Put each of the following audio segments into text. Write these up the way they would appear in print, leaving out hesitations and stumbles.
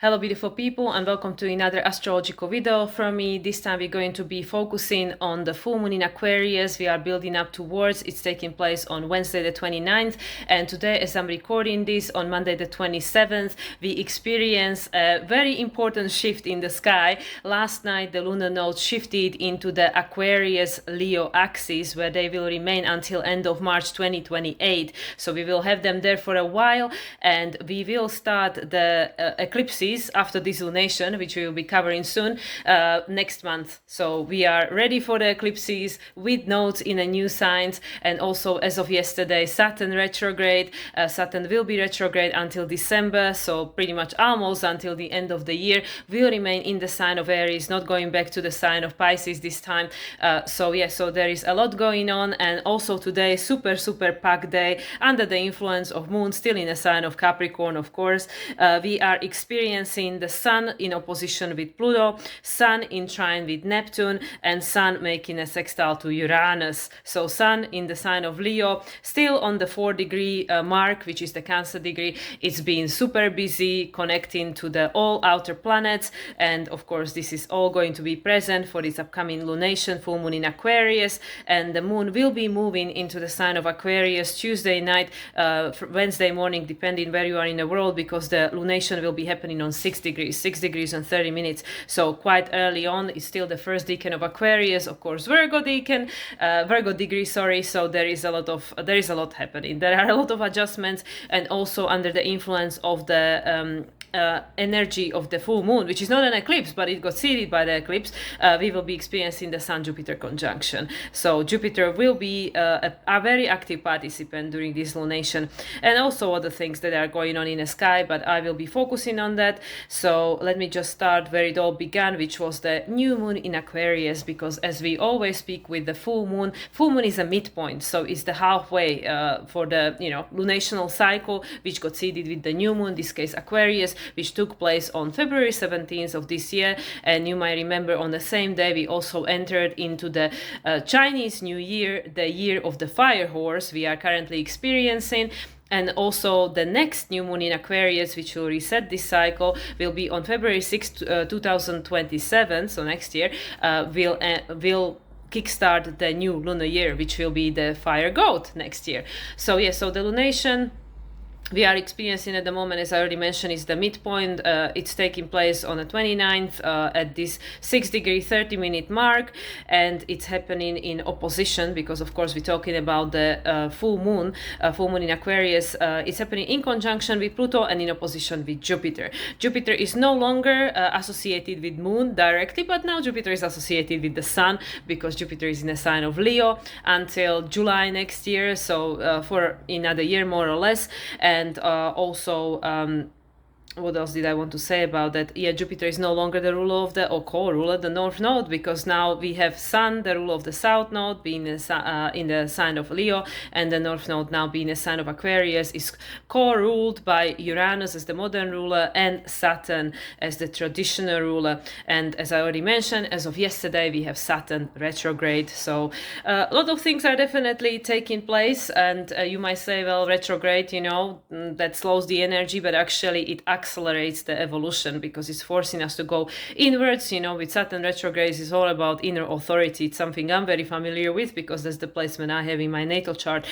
Hello beautiful people, and welcome to another astrological video from me. This time we're going to be focusing on the full moon in Aquarius. We are building up towards it's taking place on Wednesday the 29th, and today, as I'm recording this on Monday the 27th, we experience a very important shift in the sky. Last night the lunar nodes shifted into the Aquarius Leo axis, where they will remain until end of March 2028. So we will have them there for a while, and we will start the eclipses after this lunation, which we will be covering soon, next month. So we are ready for the eclipses with nodes in a new signs. And also, as of yesterday, Saturn retrograde. Saturn will be retrograde until December, so pretty much almost until the end of the year. Will remain in the sign of Aries, not going back to the sign of Pisces this time. So there is a lot going on. And also today, super packed day under the influence of moon, still in a sign of Capricorn, of course. We are experiencing the Sun in opposition with Pluto, Sun in trine with Neptune, and Sun making a sextile to Uranus. So Sun in the sign of Leo, still on the 4-degree mark, which is the Cancer degree. It's been super busy connecting to the all outer planets, and of course this is all going to be present for this upcoming lunation, full moon in Aquarius. And the moon will be moving into the sign of Aquarius Tuesday night, Wednesday morning, depending where you are in the world, because the lunation will be happening on 6 degrees and 30 minutes. So quite early on. It's still the first decan of Aquarius, of course, Virgo degree, sorry. So there is a lot happening. There are a lot of adjustments, and also under the influence of the energy of the full moon, which is not an eclipse, but it got seeded by the eclipse. We will be experiencing the Sun-Jupiter conjunction. So Jupiter will be a very active participant during this lunation, and also other things that are going on in the sky, but I will be focusing on that. So let me just start where it all began, which was the new moon in Aquarius, because as we always speak with the full moon is a midpoint, so it's the halfway for the lunational cycle, which got seeded with the new moon, this case Aquarius, which took place on February 17th of this year. And you might remember on the same day we also entered into the Chinese New Year, the year of the Fire Horse we are currently experiencing. And also the next new moon in Aquarius, which will reset this cycle, will be on February 6th, 2027, so next year, will kickstart the new lunar year, which will be the fire goat next year. So the lunation we are experiencing at the moment, as I already mentioned, is the midpoint. It's taking place on the 29th at this 6-degree 30-minute mark, and it's happening in opposition because, of course, we're talking about the full moon in Aquarius. It's happening in conjunction with Pluto and in opposition with Jupiter. Jupiter is no longer associated with moon directly, but now Jupiter is associated with the sun, because Jupiter is in a sign of Leo until July next year, so for another year more or less. And also, what else did I want to say about that? Yeah, Jupiter is no longer the ruler of the co-ruler, the North Node, because now we have Sun, the ruler of the South Node, being in the sign of Leo, and the North Node now being a sign of Aquarius, is co-ruled by Uranus as the modern ruler and Saturn as the traditional ruler. And as I already mentioned, as of yesterday, we have Saturn retrograde. So a lot of things are definitely taking place, and you might say, well, retrograde, that slows the energy, but actually it accelerates the evolution, because it's forcing us to go inwards. With Saturn retrogrades, it's all about inner authority. It's something I'm very familiar with, because that's the placement I have in my natal chart.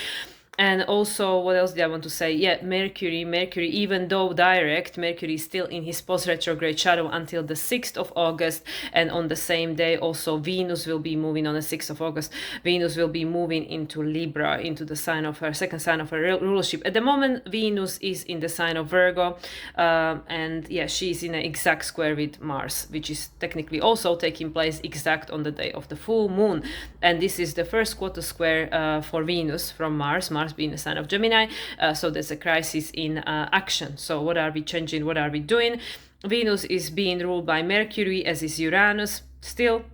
And also, what else did I want to say? Yeah, Mercury, even though direct, Mercury is still in his post-retrograde shadow until the 6th of August. And on the same day, also, Venus will be moving on the 6th of August. Venus will be moving into Libra, into the sign of her second sign of her rulership. At the moment, Venus is in the sign of Virgo. And yeah, she's in an exact square with Mars, which is technically also taking place exact on the day of the full moon. And this is the first quarter square for Venus from Mars being a sign of Gemini, so there's a crisis in action. So what are we changing? What are we doing? Venus is being ruled by Mercury, as is Uranus still.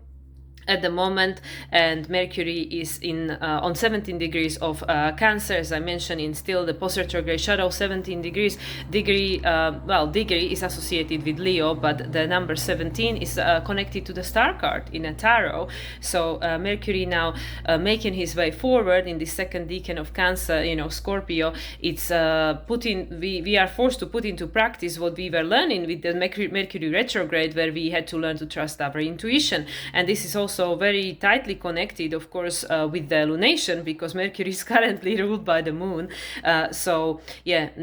at the moment, and Mercury is in on 17 degrees of Cancer, as I mentioned, in still the post-retrograde shadow. 17 degrees degree degree is associated with Leo, but the number 17 is connected to the star card in a tarot. So Mercury now making his way forward in the second decan of Cancer, Scorpio. It's we are forced to put into practice what we were learning with the Mercury retrograde, where we had to learn to trust our intuition. And this is also very tightly connected, of course, with the lunation, because Mercury is currently ruled by the moon.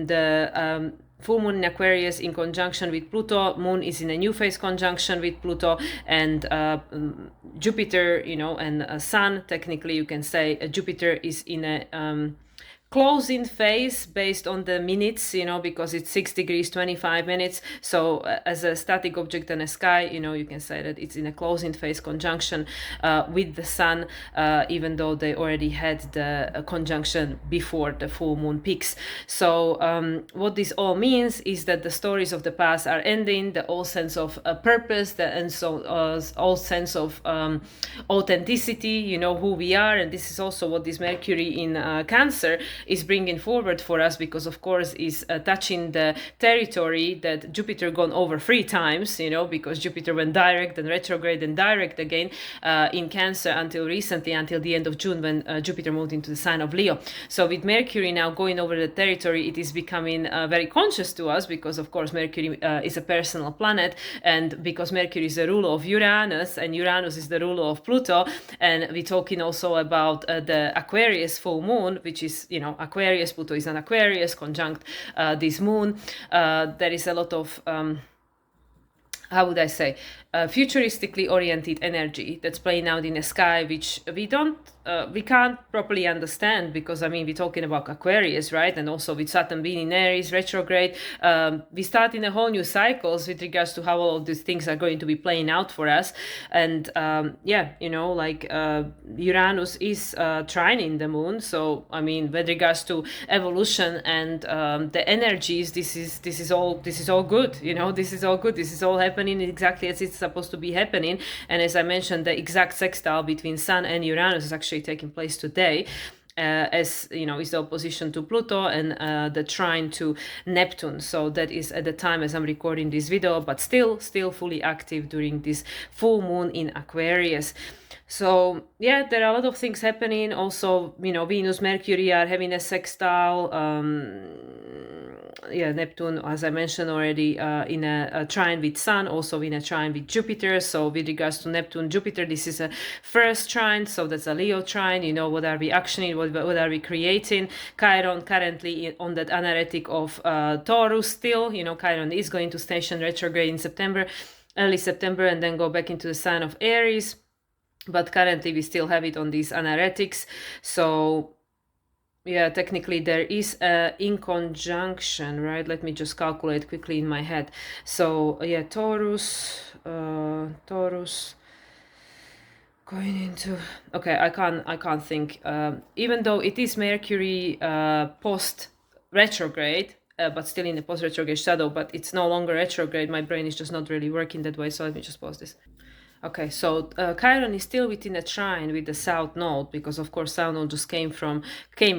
The full moon in Aquarius in conjunction with Pluto. Moon is in a new phase conjunction with Pluto, and Jupiter, and Sun. Technically, you can say Jupiter is in a closing phase based on the minutes, because it's 6 degrees 25 minutes. So as a static object in the sky, you can say that it's in a closing phase conjunction with the Sun, even though they already had the conjunction before the full moon peaks. So what this all means is that the stories of the past are ending, the old sense of purpose, and so old sense of authenticity, who we are. And this is also what this Mercury in Cancer is bringing forward for us, because of course is touching the territory that Jupiter gone over 3 times, because Jupiter went direct and retrograde and direct again in Cancer until recently, until the end of June, when Jupiter moved into the sign of Leo. So with Mercury now going over the territory, it is becoming very conscious to us, because of course Mercury is a personal planet, and because Mercury is the ruler of Uranus, and Uranus is the ruler of Pluto. And we're talking also about the Aquarius full moon, which is, Aquarius, Pluto is an Aquarius conjunct this moon. There is a lot of how would I say, futuristically oriented energy that's playing out in the sky, which we can't properly understand, because we're talking about Aquarius, right? And also with Saturn being in Aries retrograde, we start in a whole new cycles with regards to how all of these things are going to be playing out for us. And Uranus is trining the moon. So with regards to evolution and the energies, this is all good. This is all good. This is all happening exactly as it's supposed to be happening. And as I mentioned, the exact sextile between Sun and Uranus is actually taking place today. As is the opposition to Pluto, and the trine to Neptune. So that is at the time as I'm recording this video, but still fully active during this full moon in Aquarius. So yeah, there are a lot of things happening. Also, Venus, Mercury are having a sextile. Neptune, as I mentioned already, in a trine with Sun, also in a trine with Jupiter. So with regards to Neptune, Jupiter, this is a first trine, so that's a Leo trine. What are we actioning, what are we creating? Chiron currently on that anuretic of Taurus still. Chiron is going to station retrograde in September, early September, and then go back into the sign of Aries. But currently we still have it on these anuretics. So yeah, technically there is a in conjunction, right? Let me just calculate quickly in my head. So yeah, Taurus going into, okay, I can't think, even though it is Mercury post retrograde, but still in the post retrograde shadow, but it's no longer retrograde. My brain is just not really working that way, so let me just pause this. Okay, so Chiron is still within a trine with the South Node, because of course South Node just came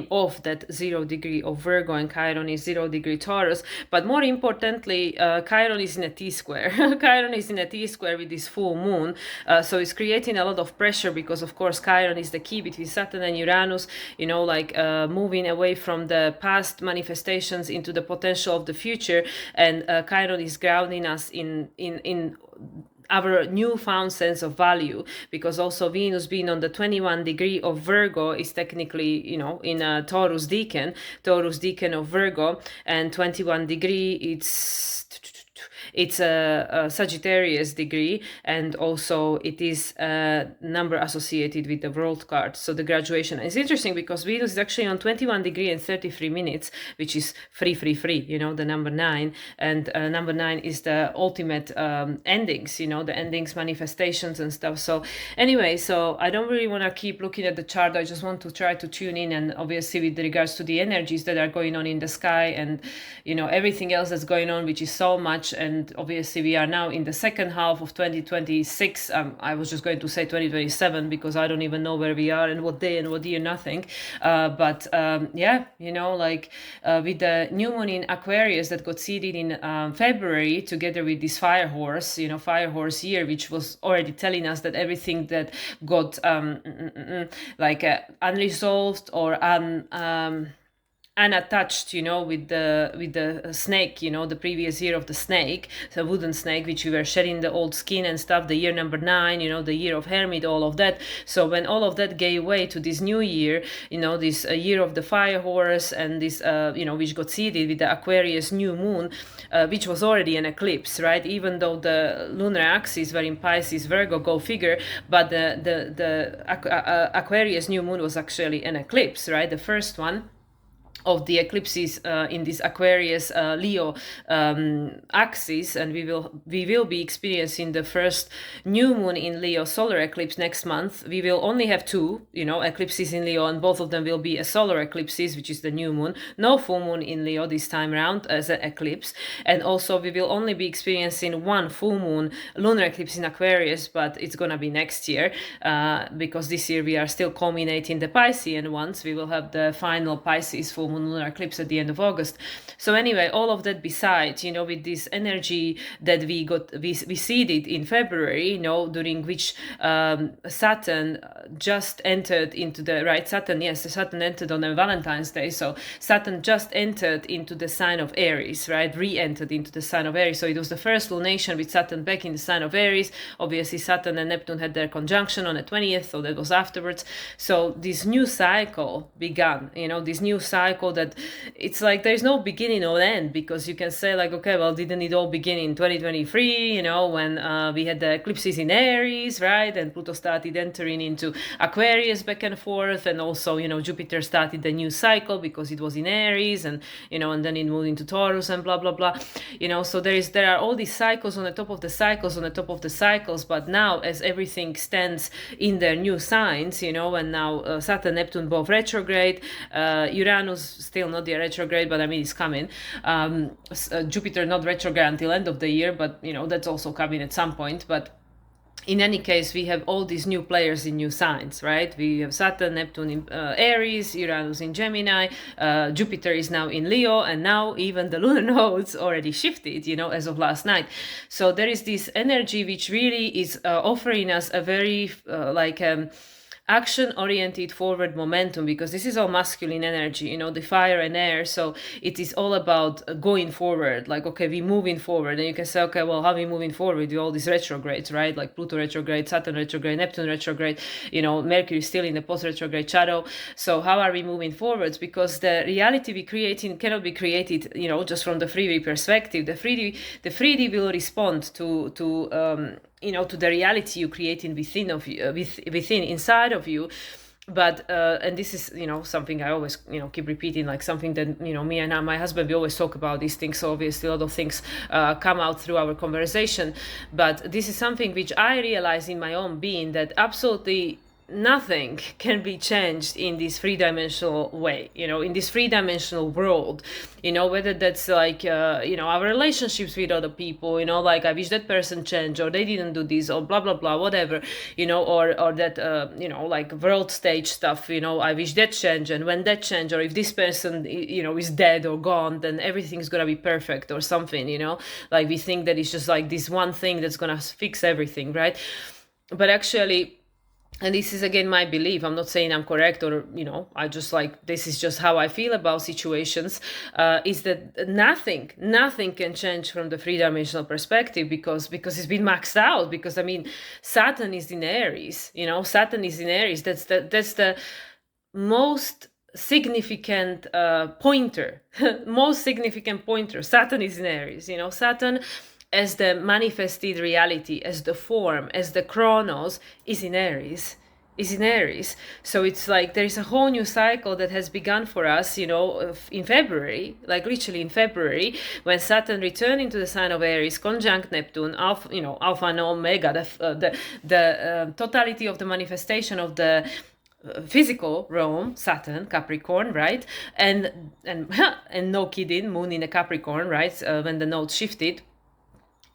off that 0 degree of Virgo, and Chiron is 0 degree Taurus. But more importantly, Chiron is in a T-square. Chiron is in a T-square with this full moon, so it's creating a lot of pressure, because of course Chiron is the key between Saturn and Uranus, moving away from the past manifestations into the potential of the future. And Chiron is grounding us in our newfound sense of value, because also Venus being on the 21 degree of Virgo is technically, in a Taurus decan of Virgo, and 21 degree, it's a Sagittarius degree, and also it is a number associated with the world card, so the graduation. It's interesting because Venus is actually on 21 degree and 33 minutes, which is free, the number 9, and number 9 is the ultimate endings, the endings, manifestations and stuff. So anyway, so I don't really want to keep looking at the chart. I just want to try to tune in, and obviously with regards to the energies that are going on in the sky, and everything else that's going on, which is so much. And and obviously we are now in the second half of 2026. I was just going to say 2027 because I don't even know where we are and what day and what year, nothing. But yeah, you know, like with the new moon in Aquarius that got seeded in February, together with this Fire Horse, you know, Fire Horse year, which was already telling us that everything that got like unresolved or unattached, you know, with the snake, you know, the previous year of the snake, the wooden snake, which we were shedding the old skin and stuff, the year number 9, you know, the year of Hermit, all of that. So when all of that gave way to this new year, you know, this year of the Fire Horse, and this you know, which got seeded with the Aquarius new moon, which was already an eclipse, right? Even though the lunar axis were in Pisces, Virgo, go figure, but the Aquarius new moon was actually an eclipse, right? The first one of the eclipses in this Aquarius Leo axis, and we will be experiencing the first new moon in Leo solar eclipse next month. We will only have 2, you know, eclipses in Leo, and both of them will be a solar eclipses, which is the new moon. No full moon in Leo this time around as an eclipse, and also we will only be experiencing 1 full moon lunar eclipse in Aquarius, but it's gonna be next year because this year we are still culminating the Piscean ones. We will have the final Pisces full moon lunar eclipse at the end of August. So anyway, all of that besides, you know, with this energy that we seeded in February, you know, during which Saturn just entered into the, right, Saturn entered on Valentine's Day, so Saturn just entered into the sign of Aries, right, re-entered into the sign of Aries. So it was the first lunation with Saturn back in the sign of Aries. Obviously Saturn and Neptune had their conjunction on the 20th, so that was afterwards. So this new cycle began, you know, this new cycle that it's like there's no beginning or end, because you can say like, okay, well, didn't it all begin in 2023, you know, when we had the eclipses in Aries, right, and Pluto started entering into Aquarius back and forth, and also, you know, Jupiter started the new cycle because it was in Aries, and, you know, and then it moved into Taurus and blah blah blah, you know. So there are all these cycles on the top of the cycles on the top of the cycles. But now, as everything stands in their new signs, you know, and now Saturn, Neptune both retrograde, Uranus still not the retrograde, but I mean it's coming. Jupiter not retrograde until end of the year, but you know that's also coming at some point. But in any case, we have all these new players in new signs, right? We have Saturn, Neptune in Aries, Uranus in Gemini, Jupiter is now in Leo, and now even the lunar nodes already shifted, you know, as of last night. So there is this energy which really is offering us a very action-oriented forward momentum, because this is all masculine energy, you know, the fire and air. So it is all about going forward, like, okay, we moving forward. And you can say, okay, well, how are we moving forward with all these retrogrades, right? Like Pluto retrograde, Saturn retrograde, Neptune retrograde, you know, Mercury still in the post-retrograde shadow. So how are we moving forwards? Because the reality we creating cannot be created, you know, just from the 3D perspective. The 3D will respond to you know, to the reality you creating within of you, within inside of you. But and this is, you know, something I always, you know, keep repeating, like something that, you know, me and my husband, we always talk about these things. So obviously a lot of things come out through our conversation. But this is something which I realize in my own being, that absolutely nothing can be changed in this 3-dimensional way, you know, in this 3-dimensional world, you know, whether that's like, you know, our relationships with other people, you know, like I wish that person changed, or they didn't do this, or blah, blah, blah, whatever, you know, or that, you know, like world stage stuff, you know, I wish that changed, and when that changed, or if this person, you know, is dead or gone, then everything's gonna be perfect or something, you know, like we think that it's just like this one thing that's gonna fix everything, right? But actually, and this is again my belief, I'm not saying I'm correct, or, you know, I just like, this is just how I feel about situations, is that nothing can change from the 3-dimensional perspective, because it's been maxed out. Because I mean, Saturn is in Aries, you know, Saturn is in Aries. That's the most significant pointer most significant pointer. Saturn is in Aries, you know, Saturn as the manifested reality, as the form, as the chronos, is in Aries. So it's like there is a whole new cycle that has begun for us, you know, in February, like literally in February, when Saturn returned into the sign of Aries, conjunct Neptune, alpha, you know, alpha and omega, the totality of the manifestation of the physical realm, Saturn, Capricorn, right? And no kidding, Moon in a Capricorn, right? When the nodes shifted.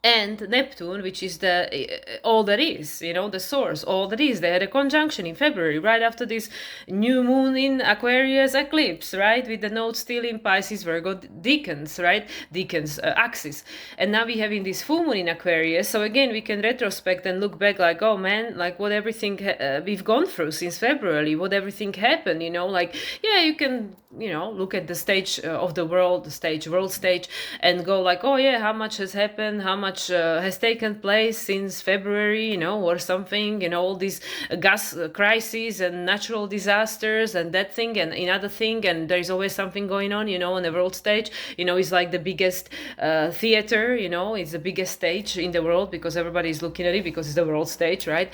and Neptune, which is the all that is, the source, all that is. They had a conjunction in February, right after this new moon in Aquarius eclipse, right, with the node still in Pisces, Virgo, Deacons, right, Deacons axis. And now we having this full moon in Aquarius. So again, we can retrospect and look back like, oh man, like what everything we've gone through since February, what everything happened, like, yeah, you can, look at the stage of the world, world stage, and go like, oh yeah, how much has happened, how much has taken place since February, or something, all these gas crises and natural disasters and that thing and another thing, and there's always something going on, on the world stage. It's like the biggest theater, it's the biggest stage in the world because everybody is looking at it because it's the world stage, right?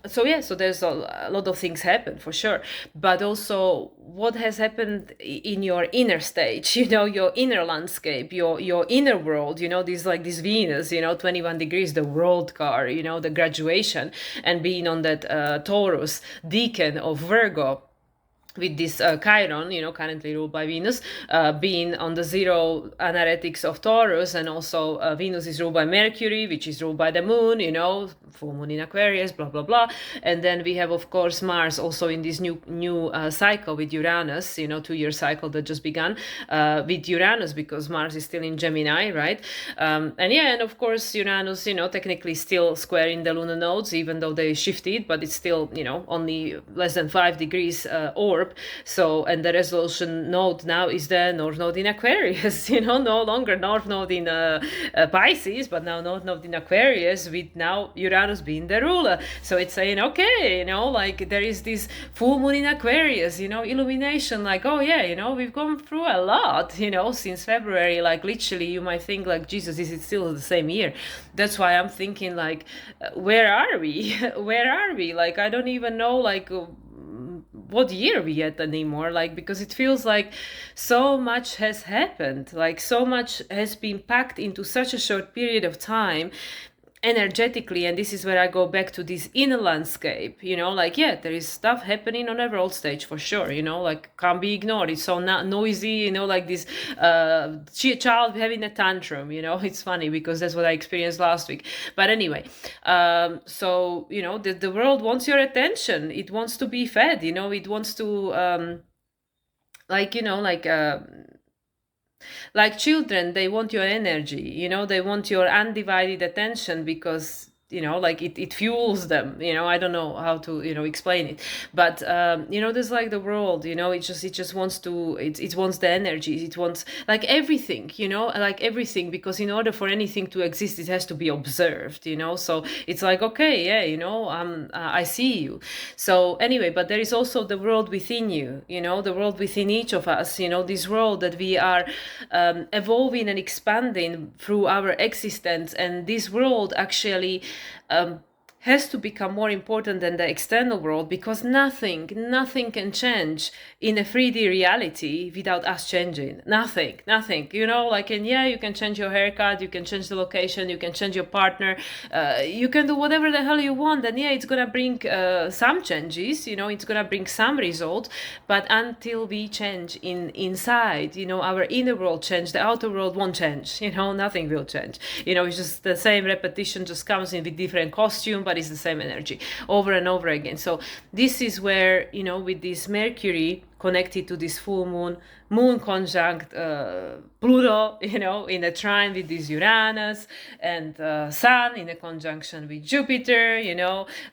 So there's a lot of things happen for sure, but also what has happened in your inner stage, your inner landscape, your inner world, this Venus, 21 degrees, the world car, the graduation, and being on that Taurus decan of Virgo, with this Chiron, currently ruled by Venus, being on the zero anueretics of Taurus, and also Venus is ruled by Mercury, which is ruled by the moon, full moon in Aquarius, blah, blah, blah. And then we have, of course, Mars also in this new cycle with Uranus, 2-year cycle that just began with Uranus, because Mars is still in Gemini, right? And of course, Uranus, technically still square in the lunar nodes, even though they shifted, but it's still, only less than 5 degrees orb. So, and the resolution node now is the North Node in Aquarius, no longer North Node in Pisces, but now North Node in Aquarius, with now Uranus being the ruler. So it's saying, okay, like there is this full moon in Aquarius, illumination, like, oh yeah, we've gone through a lot, since February. Like literally you might think like, Jesus, is it still the same year? That's why I'm thinking like, where are we? Where are we? Like, I don't even know, like, what year we at anymore, like, because it feels like so much has happened, like so much has been packed into such a short period of time energetically. And this is where I go back to this inner landscape, like, yeah, there is stuff happening on a world stage for sure, like can't be ignored. It's so noisy, like this child having a tantrum, it's funny because that's what I experienced last week. But anyway, so the world wants your attention, it wants to be fed, it wants to like children, they want your energy, they want your undivided attention, because like it fuels them, I don't know how to explain it, but there's like the world, it just wants to, it wants the energy, it wants like everything, like everything, because in order for anything to exist it has to be observed, so it's like, okay, yeah, I see you. So anyway, but there is also the world within you, the world within each of us, this world that we are evolving and expanding through our existence. And this world actually has to become more important than the external world, because nothing can change in a 3D reality without us changing. Nothing, like, and yeah, you can change your haircut, you can change the location, you can change your partner, you can do whatever the hell you want, and yeah, it's gonna bring some changes, it's gonna bring some result, but until we change inside, our inner world change, the outer world won't change, nothing will change. It's just the same repetition, just comes in with different costume, but it's the same energy over and over again. So this is where, with this Mercury connected to this full moon conjunct Pluto, in a trine with this Uranus, and Sun in a conjunction with Jupiter,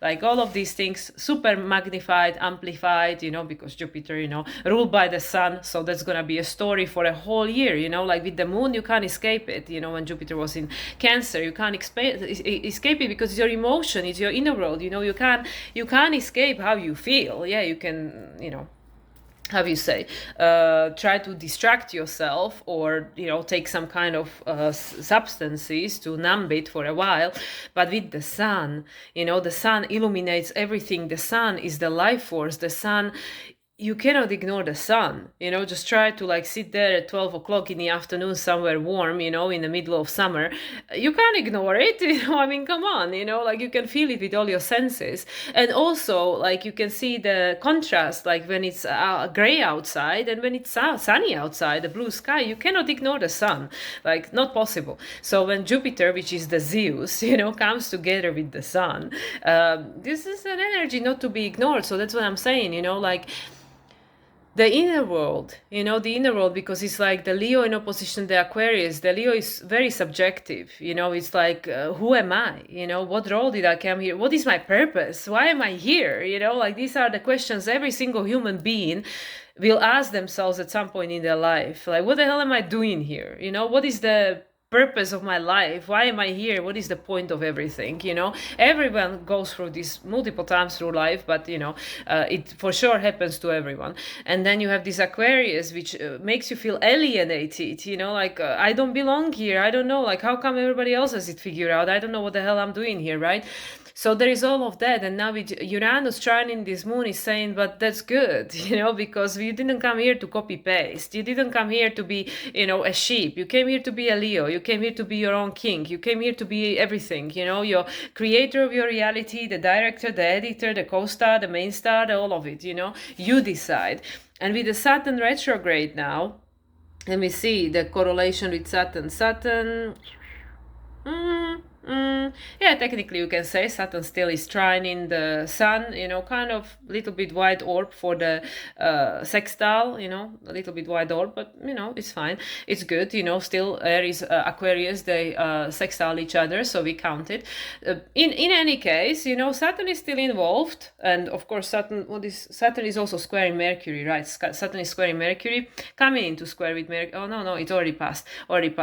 like all of these things super magnified, amplified, because Jupiter, ruled by the Sun. So that's gonna be a story for a whole year, like with the moon, you can't escape it. When Jupiter was in Cancer, you can't escape it because it's your emotion, it's your inner world, you can't escape how you feel. Yeah, you can, how you say, try to distract yourself, or take some kind of substances to numb it for a while. But with the Sun, the Sun illuminates everything. The Sun is the life force. The Sun you cannot ignore the sun, just try to like sit there at 12 o'clock in the afternoon somewhere warm, in the middle of summer. You can't ignore it, I mean, come on, like you can feel it with all your senses. And also like you can see the contrast, like when it's gray outside and when it's sunny outside, the blue sky, you cannot ignore the sun, like not possible. So when Jupiter, which is the Zeus, comes together with the sun, this is an energy not to be ignored. So that's what I'm saying, like the inner world, because it's like the Leo in opposition to the Aquarius. The Leo is very subjective, it's like, who am I? What role did I come here? What is my purpose? Why am I here? Like these are the questions every single human being will ask themselves at some point in their life. Like, what the hell am I doing here? What is the purpose of my life? Why am I here? What is the point of everything? Everyone goes through this multiple times through life, but it for sure happens to everyone. And then you have this Aquarius, which makes you feel alienated, like I don't belong here. I don't know, like how come everybody else has it figured out? I don't know what the hell I'm doing here, right? So there is all of that, and now with Uranus trining this moon is saying, but that's good, because you didn't come here to copy paste. You didn't come here to be, a sheep. You came here to be a Leo. You came here to be your own king. You came here to be everything, your creator of your reality, the director, the editor, the co-star, the main star, all of it, you decide. And with the Saturn retrograde now, let me see the correlation with Saturn. Yeah, technically you can say Saturn still is trining the sun, kind of a little bit wide orb for the sextile, a little bit wide orb, but it's fine. It's good, still Aries, Aquarius, they sextile each other, so we count it. In any case, Saturn is still involved, and of course Saturn is also squaring Mercury, right? Saturn is squaring Mercury, coming into square with Mercury. Oh no, it already passed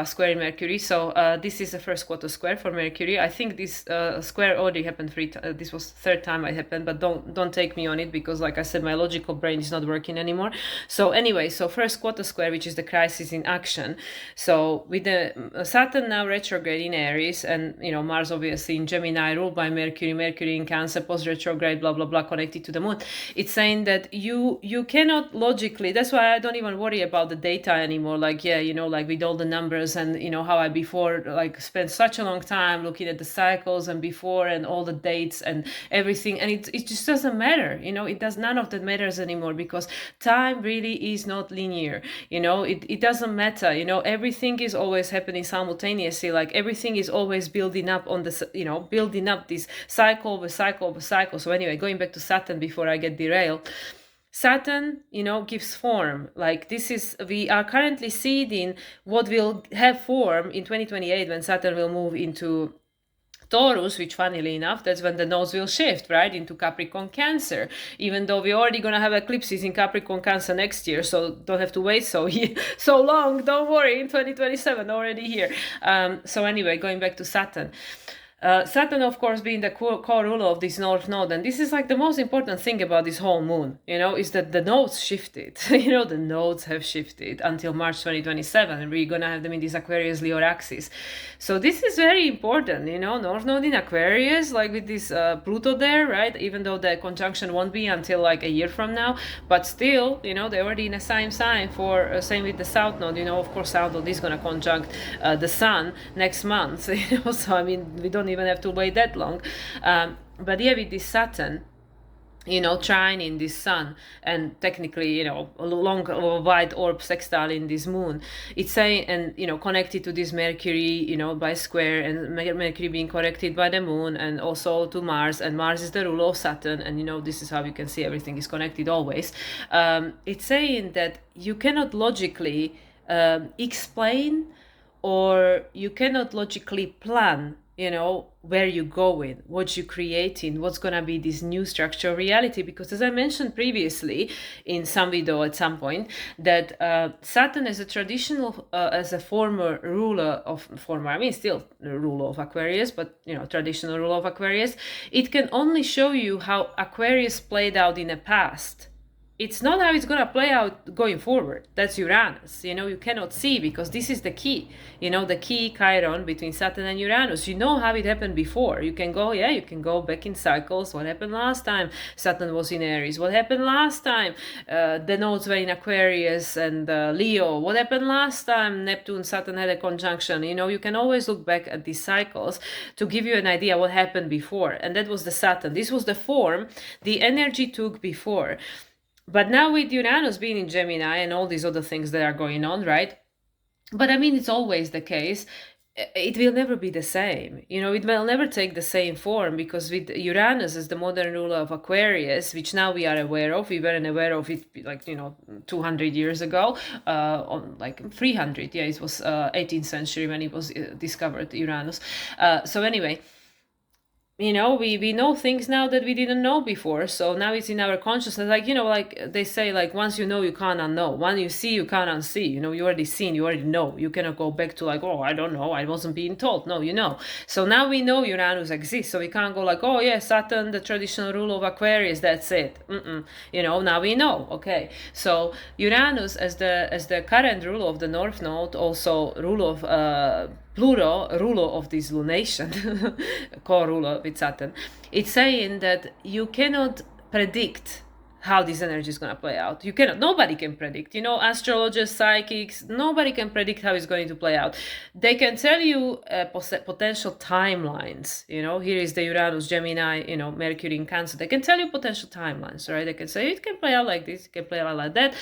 squaring Mercury. So this is the first quarter square for Mercury. I think this square already happened this was third time it happened, but don't take me on it, because like I said, my logical brain is not working anymore. So anyway, so first quarter square, which is the crisis in action. So with the Saturn now retrograde in Aries, and Mars obviously in Gemini, ruled by Mercury in Cancer, post retrograde, blah blah blah, connected to the moon. It's saying that you cannot logically. That's why I don't even worry about the data anymore. Like like with all the numbers, and how I before like spent such a long time looking at the cycles and before and all the dates and everything, and it just doesn't matter. None of that matters anymore, because time really is not linear. It doesn't matter. Everything is always happening simultaneously. Like everything is always building up on this, building up this cycle over cycle over cycle. So anyway, going back to Saturn before I get derailed. Saturn, gives form. Like we are currently seeding what will have form in 2028 when Saturn will move into Taurus, which funnily enough, that's when the nodes will shift, right, into Capricorn Cancer, even though we're already going to have eclipses in Capricorn Cancer next year, so don't have to wait so long, don't worry, in 2027 already here. So anyway, going back to Saturn. Saturn, of course, being the core ruler of this North Node, and this is like the most important thing about this whole moon, is that the nodes shifted. The nodes have shifted until March 2027, and we're gonna have them in this Aquarius Leo axis. So this is very important, North Node in Aquarius, like with this Pluto there, right? Even though the conjunction won't be until like a year from now, but still, they're already in a same sign for same with the South Node. Of course, South Node is gonna conjunct the Sun next month. So I mean, we don't even have to wait that long. But yeah, with this Saturn, trining this sun, and technically, a long wide orb sextile in this moon, it's saying, and connected to this Mercury, by square, and Mercury being corrected by the moon, and also to Mars, and Mars is the ruler of Saturn, and this is how you can see everything is connected always. It's saying that you cannot logically explain, or you cannot logically plan where you're going, what you're creating, what's going to be this new structure of reality. Because as I mentioned previously in some video at some point, that Saturn as a traditional, as a former ruler of, still the ruler of Aquarius, but traditional ruler of Aquarius, it can only show you how Aquarius played out in the past. it's not how it's going to play out going forward. That's Uranus. You cannot see, because this is the key. The key Chiron between Saturn and Uranus. You know how it happened before. You can go back in cycles. What happened last time Saturn was in Aries? What happened last time the nodes were in Aquarius and Leo? What happened last time Neptune, Saturn had a conjunction? You can always look back at these cycles to give you an idea what happened before. And that was the Saturn. This was the form the energy took before. But now with Uranus being in Gemini and all these other things that are going on, right? But I mean, it's always the case. It will never be the same. It will never take the same form, because with Uranus as the modern ruler of Aquarius, which now we are aware of, we weren't aware of it 200 years ago, on like 300. Yeah, it was 18th century when it was discovered, Uranus. So anyway, we know things now that we didn't know before. So now it's in our consciousness. Like they say, like, once you know, you can't unknow. Once you see, you can't unsee. You already seen, you already know. You cannot go back to like, oh, I don't know, I wasn't being told. No, So now we know Uranus exists. So we can't go like, oh yeah, Saturn, the traditional ruler of Aquarius, that's it. Now we know. Okay. So Uranus as the current ruler of the North Node, also ruler of Pluto, ruler of this lunation, co-ruler with Saturn, it's saying that you cannot predict how this energy is going to play out. Nobody can predict. Astrologers, psychics, nobody can predict how it's going to play out. They can tell you potential timelines. Here is the Uranus, Gemini, Mercury in Cancer. They can tell you potential timelines, right? They can say it can play out like this, it can play out like that.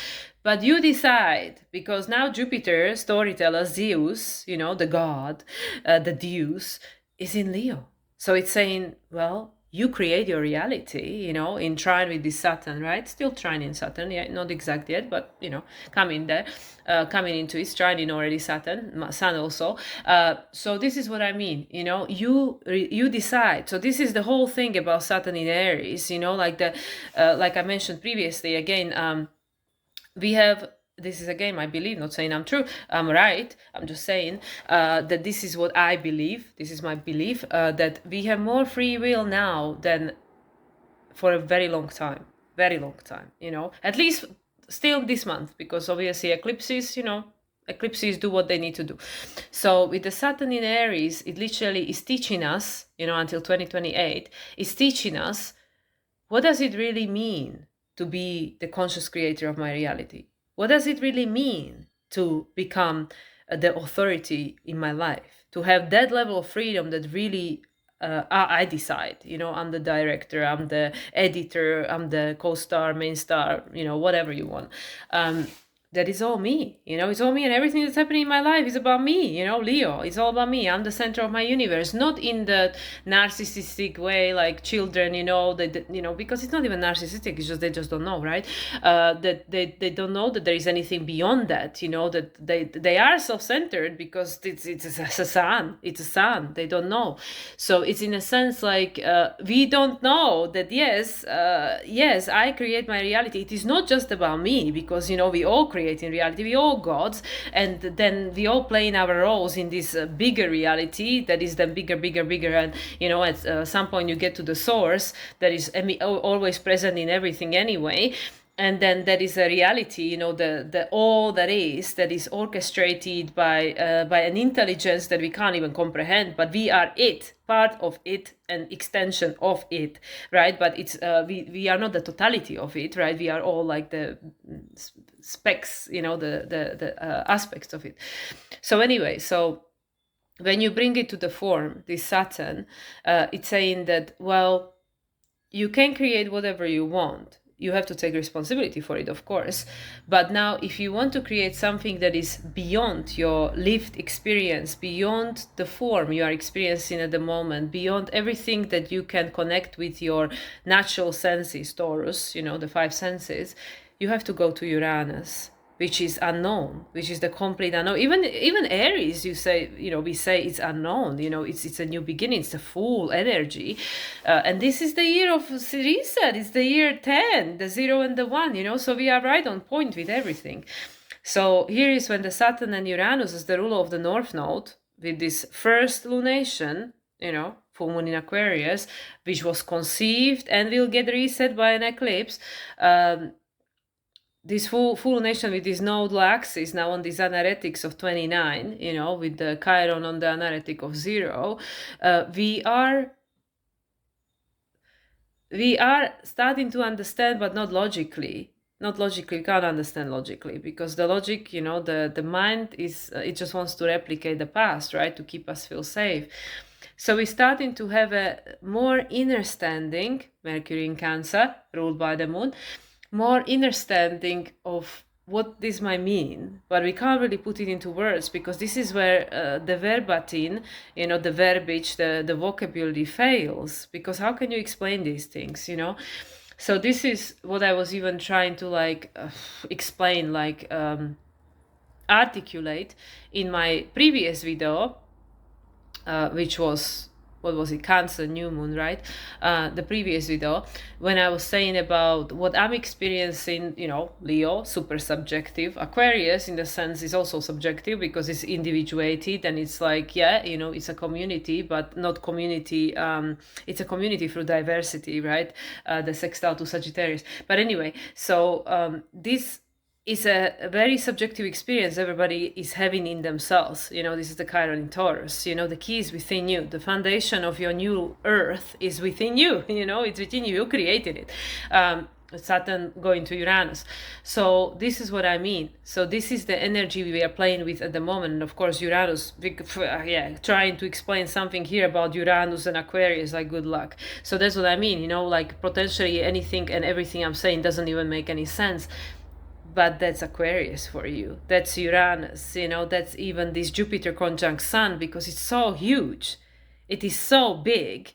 But you decide, because now Jupiter, storyteller, Zeus, the god, the deuce, is in Leo. So it's saying, well, you create your reality, in trine with this Saturn, right? Still trining Saturn, yeah, not exact yet, but, coming into it, trining already Saturn, Sun also. So this is what I mean, you decide. So this is the whole thing about Saturn in Aries, like I mentioned previously, again, we have, this is again my belief, not saying I'm true, I'm right, I'm just saying that this is what I believe, this is my belief, that we have more free will now than for a very long time, at least still this month, because obviously eclipses do what they need to do. So with the Saturn in Aries, it literally is teaching us, until 2028, is teaching us what does it really mean to be the conscious creator of my reality? What does it really mean to become the authority in my life? To have that level of freedom that really I decide, I'm the director, I'm the editor, I'm the co-star, main star, whatever you want. That is all me, it's all me, and everything that's happening in my life is about me, Leo, it's all about me. I'm the center of my universe, not in the narcissistic way, like children, because it's not even narcissistic, it's just, they just don't know, right? That they don't know that there is anything beyond that, that they are self-centered because it's a sun, they don't know. So it's in a sense like, we don't know that, yes, I create my reality. It is not just about me, because, we all create in reality, we all gods, and then we all play in our roles in this bigger reality that is then bigger, and at some point you get to the source that is always present in everything anyway. And then that is a reality, the all that is orchestrated by an intelligence that we can't even comprehend, but we are it, part of it, an extension of it, right? But it's we are not the totality of it, right? We are all like the specks, the aspects of it. So anyway, when you bring it to the form, this Saturn, it's saying that, well, you can create whatever you want. You have to take responsibility for it, of course. But now, if you want to create something that is beyond your lived experience, beyond the form you are experiencing at the moment, beyond everything that you can connect with your natural senses, Taurus, the 5 senses, you have to go to Uranus, which is unknown, which is the complete unknown. Even Aries, we say it's unknown, it's a new beginning, it's a full energy. And this is the year of reset, it's the year 10, the 0 and the 1, so we are right on point with everything. So here is when the Saturn and Uranus as the ruler of the North Node, with this first lunation, full moon in Aquarius, which was conceived and will get reset by an eclipse, this full lunation with this nodal axis now on these anueretics of 29, with the Chiron on the anuretic of 0, we are starting to understand, but not logically. Not logically, we can't understand logically, because the logic, the mind is, it just wants to replicate the past, right, to keep us feel safe. So we're starting to have a more understanding, Mercury in Cancer, ruled by the moon, more understanding of what this might mean, but we can't really put it into words, because this is where the verbatim, the verbiage, the vocabulary fails, because how can you explain these things, So this is what I was even trying to explain, articulate in my previous video, which was, what was it, Cancer new moon, right? The previous video, when I was saying about what I'm experiencing, Leo, super subjective. Aquarius, in the sense, is also subjective, because it's individuated, and it's like, it's a community, but not community. It's a community through diversity, right? The sextile to Sagittarius. But anyway, so this is a very subjective experience everybody is having in themselves. This is the Chiron in Taurus. The key is within you. The foundation of your new earth is within you. It's within you. You created it. Saturn going to Uranus. So this is what I mean. So this is the energy we are playing with at the moment. And of course, Uranus, trying to explain something here about Uranus and Aquarius, good luck. So that's what I mean. Potentially anything and everything I'm saying doesn't even make any sense. But that's Aquarius for you. That's Uranus, that's even this Jupiter conjunct Sun, because it's so huge. It is so big,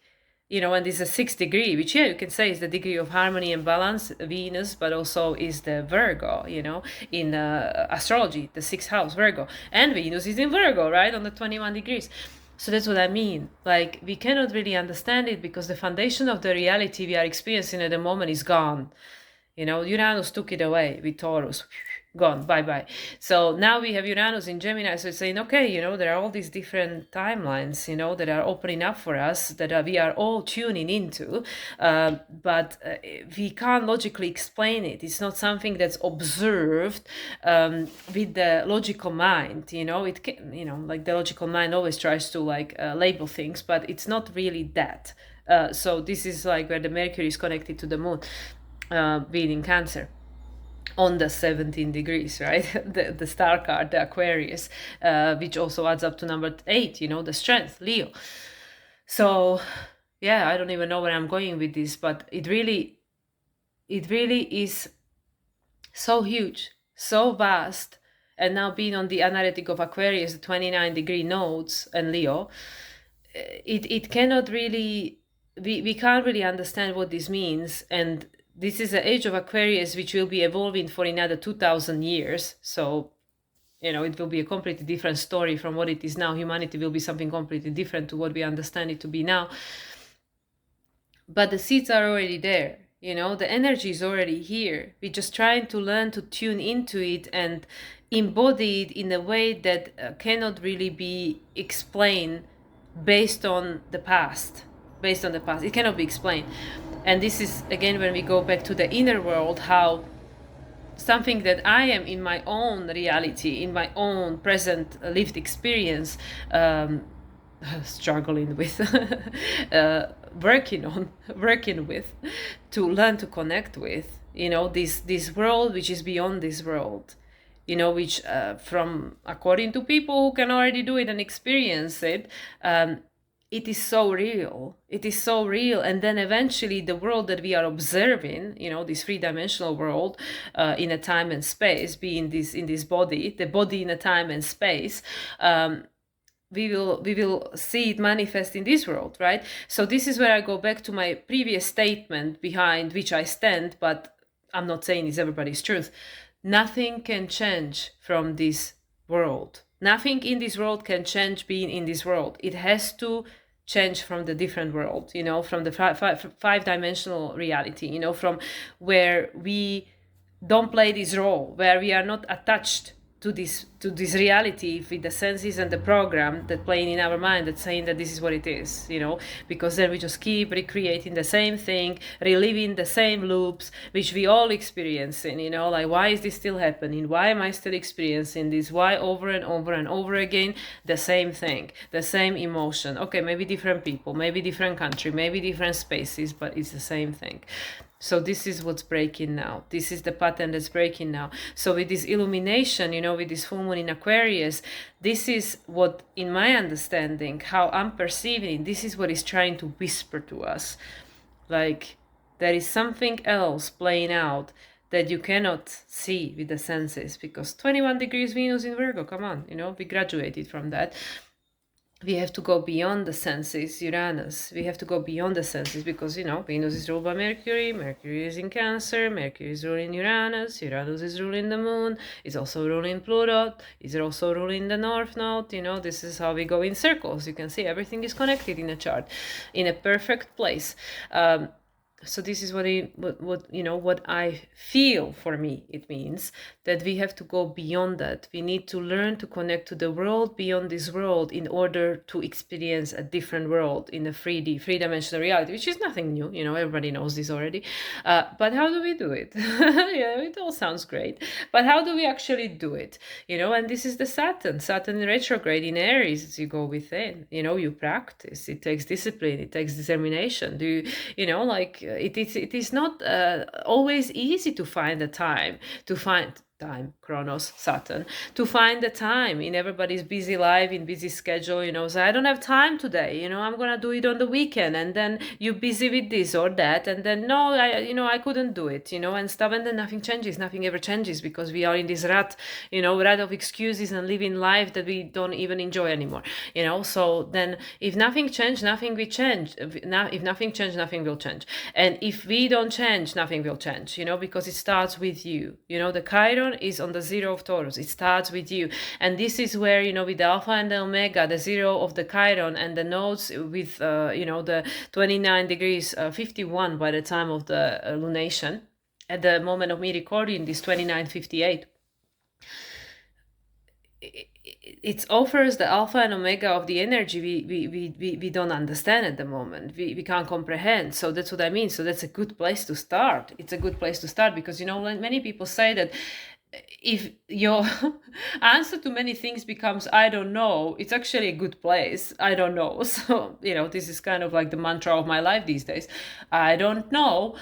and this is a 6th degree, which, you can say is the degree of harmony and balance, Venus, but also is the Virgo, in astrology, the 6th house, Virgo. And Venus is in Virgo, right, on the 21 degrees. So that's what I mean. We cannot really understand it, because the foundation of the reality we are experiencing at the moment is gone. Uranus took it away with Taurus. Gone, bye-bye. So now we have Uranus in Gemini, so it's saying, okay, there are all these different timelines, that are opening up for us, that we are all tuning into, but we can't logically explain it. It's not something that's observed with the logical mind, it can, the logical mind always tries to label things, but it's not really that. So this is where the Mercury is connected to the moon. Being in Cancer on the 17 degrees, right? the star card, the Aquarius, which also adds up to number 8, the strength, Leo. So I don't even know where I'm going with this, but it really is so huge, so vast. And now being on the anuretic of Aquarius, the 29 degree nodes and Leo, it cannot really, we can't really understand what this means. And this is the age of Aquarius, which will be evolving for another 2,000 years. So, it will be a completely different story from what it is now. Humanity will be something completely different to what we understand it to be now. But the seeds are already there. The energy is already here. We're just trying to learn to tune into it and embody it in a way that cannot really be explained based on the past. It cannot be explained. And this is, again, when we go back to the inner world, how something that I am in my own reality, in my own present lived experience, struggling with, working with, to learn to connect with, this world which is beyond this world, which from, according to people who can already do it and experience it, it is so real. It is so real. And then eventually the world that we are observing, this three-dimensional world in a time and space, being in this body, the body in a time and space, we will see it manifest in this world, right? So this is where I go back to my previous statement behind which I stand, but I'm not saying it's everybody's truth. Nothing can change from this world. Nothing in this world can change being in this world. It has to change from the different world, from the five-dimensional reality, from where we don't play this role, where we are not attached to this to this reality with the senses and the program that playing in our mind that's saying that this is what it is, you know, because then we just keep recreating the same thing, reliving the same loops which we all experiencing, you know, like why is this still happening, why am I still experiencing this, why over and over and over again the same thing, the same emotion. Okay, maybe different people, maybe different country, maybe different spaces, but it's the same thing. So this is what's breaking now. This is the pattern that's breaking now. So with this illumination, you know, with this full moon in Aquarius, this is what, in my understanding, how I'm perceiving, this is what is trying to whisper to us. Like, there is something else playing out that you cannot see with the senses, because 21 degrees Venus in Virgo, come on, you know, we graduated from that. We have to go beyond the senses, Uranus. We have to go beyond the senses because, you know, Venus is ruled by Mercury, Mercury is in Cancer, Mercury is ruling Uranus, Uranus is ruling the moon, is also ruling Pluto, is also ruling the North Node. You know, this is how we go in circles. You can see everything is connected in a chart, in a perfect place. So this is what you know, what I feel. For me, it means that we have to go beyond that. We need to learn to connect to the world beyond this world in order to experience a different world in a 3D, three-dimensional reality, which is nothing new. You know, everybody knows this already. But how do we do it? Yeah, it all sounds great. But how do we actually do it? You know, and this is the Saturn retrograde in Aries. You go within. You know, you practice. It takes discipline. It takes determination. You know, like it is not always easy to find the time, Chronos, Saturn, to find the time in everybody's busy life, in busy schedule, you know, so I don't have time today, you know, I'm gonna do it on the weekend, and then you're busy with this or that, and then no, I couldn't do it, you know, and stuff, and then nothing changes, nothing ever changes, because we are in this rut of excuses and living life that we don't even enjoy anymore, you know. So then if nothing changed, nothing will change. If nothing changed, nothing will change. And if we don't change, nothing will change, you know, because it starts with you. You know, the Chiron is on the zero of Taurus. It starts with you. And this is where, you know, with the Alpha and the Omega, the zero of the Chiron and the nodes with, the 29 degrees 51 by the time of the lunation, at the moment of me recording this 29:58. It offers the alpha and omega of the energy we don't understand at the moment. We can't comprehend. So that's what I mean. So that's a good place to start. It's a good place to start because, you know, many people say that if your answer to many things becomes I don't know, it's actually a good place. I don't know. So, you know, this is kind of like the mantra of my life these days. I don't know.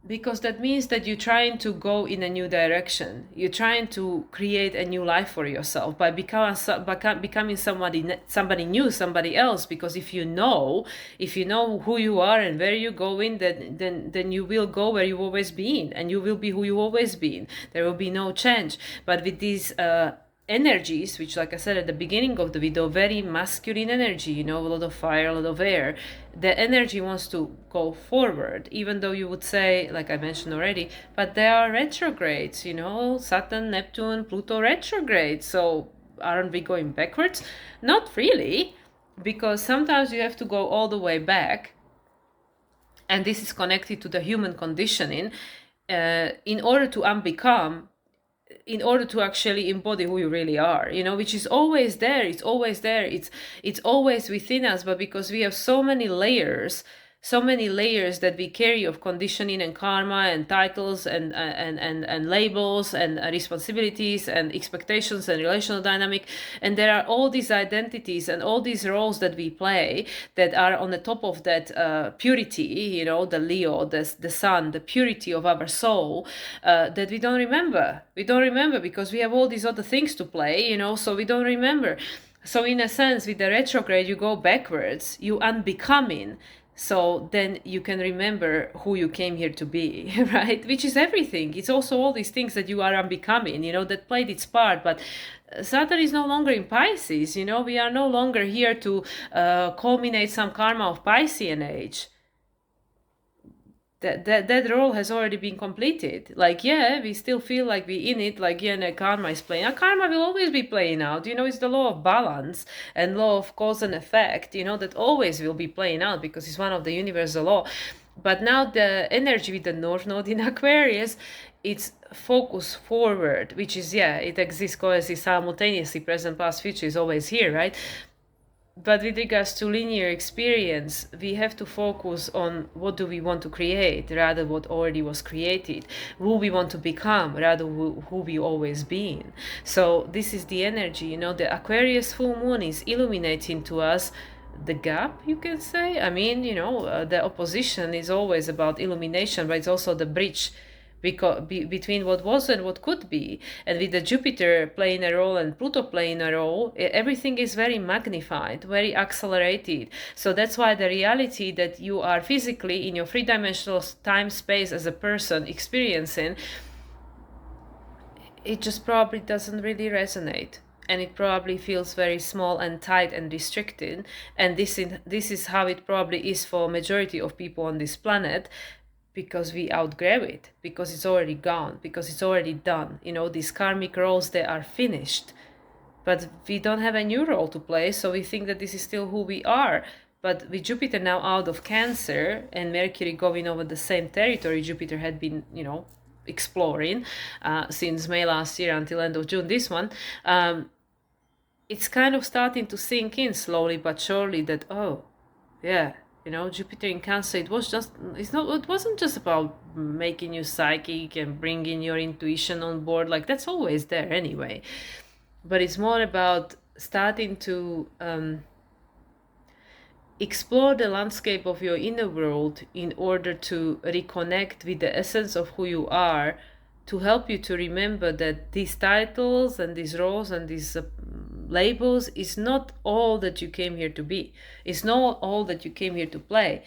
Because that means that you're trying to go in a new direction. You're trying to create a new life for yourself by becoming somebody new, somebody else. Because if you know who you are and where you're going, then you will go where you've always been, and you will be who you've always been. There will be no change. But with these energies, which, like I said at the beginning of the video, very masculine energy, you know, a lot of fire, a lot of air, the energy wants to go forward, even though you would say, like I mentioned already, but there are retrogrades, you know, Saturn, Neptune, Pluto retrograde. So aren't we going backwards? Not really, because sometimes you have to go all the way back, and this is connected to the human conditioning, in order to unbecome, in order to actually embody who you really are, you know, which is always there. It's always there. It's always within us. But because we have so many layers that we carry of conditioning and karma and titles and labels and responsibilities and expectations and relational dynamic, and there are all these identities and all these roles that we play that are on the top of that purity, you know, the Leo, the sun, the purity of our soul, that we don't remember. We don't remember because we have all these other things to play, you know, so we don't remember. So in a sense, with the retrograde, you go backwards, you unbecoming. So then you can remember who you came here to be, right? Which is everything. It's also all these things that you are unbecoming, you know, that played its part. But Saturn is no longer in Pisces, you know, we are no longer here to culminate some karma of Piscean age. That role has already been completed. Like, yeah, we still feel like we in it, like, yeah, no, karma is playing out. Karma will always be playing out, you know. It's the law of balance and law of cause and effect, you know, that always will be playing out because it's one of the universal law. But now the energy with the North Node in Aquarius, it's focus forward, which is, yeah, it exists simultaneously, present, past, future is always here, right? But with regards to linear experience, we have to focus on what do we want to create rather what already was created, who we want to become rather who we always been. So this is the energy, you know, the Aquarius full moon is illuminating to us the gap, you can say. I mean, you know, the opposition is always about illumination, but it's also the bridge between what was and what could be. And with the Jupiter playing a role and Pluto playing a role, everything is very magnified, very accelerated. So that's why the reality that you are physically in your three-dimensional time space as a person experiencing, it just probably doesn't really resonate. And it probably feels very small and tight and restricted. And this is how it probably is for majority of people on this planet, because we outgrow it, because it's already gone, because it's already done. You know, these karmic roles, they are finished. But we don't have a new role to play, so we think that this is still who we are. But with Jupiter now out of Cancer and Mercury going over the same territory Jupiter had been, you know, exploring since May last year until end of June this one, it's kind of starting to sink in slowly but surely that, oh, yeah, you know, Jupiter in Cancer, it wasn't just about making you psychic and bringing your intuition on board. Like, that's always there anyway. But it's more about starting to explore the landscape of your inner world in order to reconnect with the essence of who you are, to help you to remember that these titles and these roles and these labels is not all that you came here to be. It's not all that you came here to play.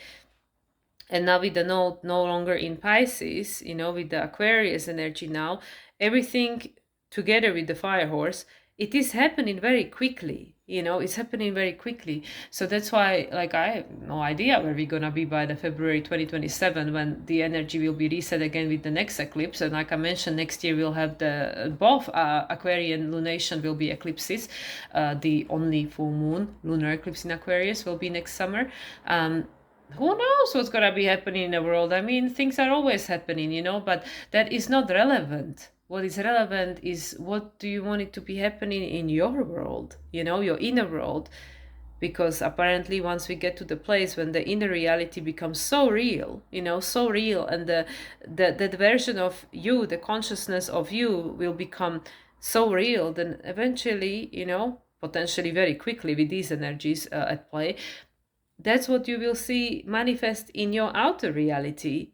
And now with the node no longer in Pisces, you know, with the Aquarius energy now, everything together with the Fire Horse, it is happening very quickly. You know, it's happening very quickly. So that's why, like, I have no idea where we're gonna be by the February 2027, when the energy will be reset again with the next eclipse. And like I mentioned, next year we'll have the both Aquarian lunation will be eclipses. The only full moon lunar eclipse in Aquarius will be next summer. Who knows what's gonna be happening in the world? I mean, things are always happening, you know, but that is not relevant. What is relevant is what do you want it to be happening in your world, you know, your inner world. Because apparently once we get to the place when the inner reality becomes so real, you know, so real, and the version of you, the consciousness of you will become so real, then eventually, you know, potentially very quickly with these energies at play, that's what you will see manifest in your outer reality.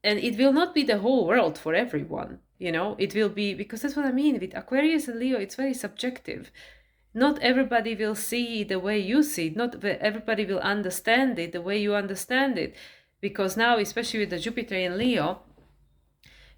And it will not be the whole world for everyone, you know, it will be, because that's what I mean with Aquarius and Leo, it's very subjective. Not everybody will see the way you see it, not everybody will understand it the way you understand it, because now, especially with the Jupiter in Leo,